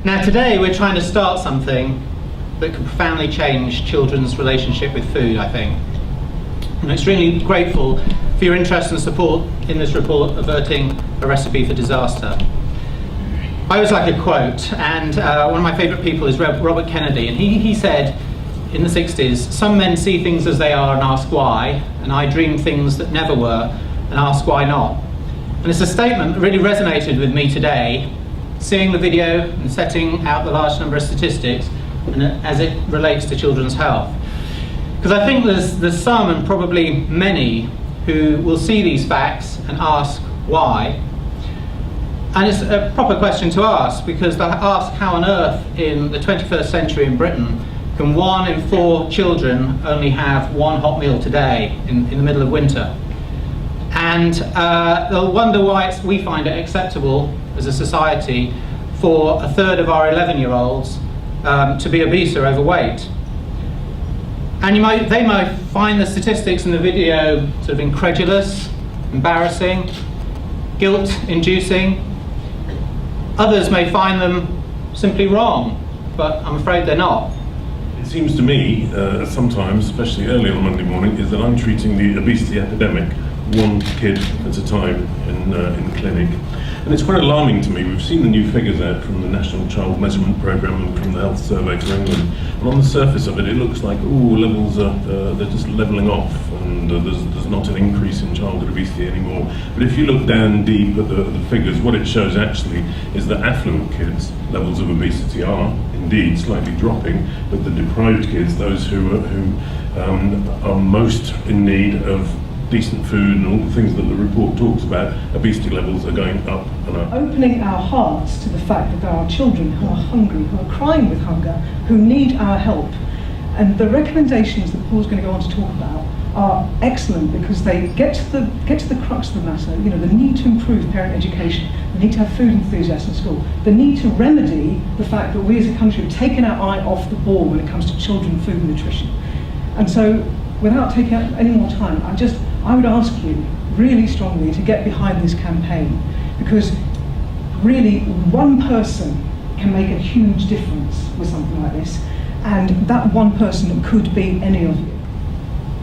Now today we're trying to start something that can profoundly change children's relationship with food, I think. I'm extremely grateful for your interest and support in this report, Averting a Recipe for Disaster. I always like a quote, and one of my favourite people is Robert Kennedy, and he said in the 60s, "Some men see things as they are and ask why, and I dream things that never were and ask why not." And it's a statement that really resonated with me today, seeing the video and setting out the large number of statistics and as it relates to children's health. Because I think there's some, and probably many, who will see these facts and ask why. And it's a proper question to ask, because they'll ask how on earth in the 21st century in Britain can 1 in 4 children only have one hot meal today in the middle of winter. And they'll wonder why we find it acceptable as a society for a third of our 11-year-olds to be obese or overweight. And they might find the statistics in the video sort of incredulous, embarrassing, guilt-inducing. Others may find them simply wrong, but I'm afraid they're not. It seems to me, sometimes, especially early on Monday morning, is that I'm treating the obesity epidemic one kid at a time in the clinic. And it's quite alarming to me. We've seen the new figures out from the National Child Measurement Programme and from the Health Survey for England. And on the surface of it, it looks like, levels are they're just levelling off, and there's not an increase in childhood obesity anymore. But if you look down deep at the figures, what it shows actually is that affluent kids' levels of obesity are indeed slightly dropping, but the deprived kids, those who are most in need of decent food and all the things that the report talks about, obesity levels are going up and up. Opening our hearts to the fact that there are children who are hungry, who are crying with hunger, who need our help. And the recommendations that Paul's going to go on to talk about are excellent, because they get to the crux of the matter. You know, the need to improve parent education, the need to have food enthusiasts in school, the need to remedy the fact that we as a country have taken our eye off the ball when it comes to children, food and nutrition. And so, without taking up any more time, I would ask you really strongly to get behind this campaign, because really one person can make a huge difference with something like this, and that one person could be any of you.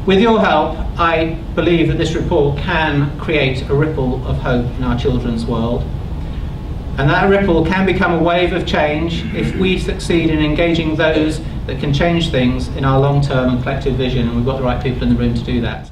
With your help, I believe that this report can create a ripple of hope in our children's world. And that ripple can become a wave of change if we succeed in engaging those that can change things in our long-term and collective vision, and we've got the right people in the room to do that.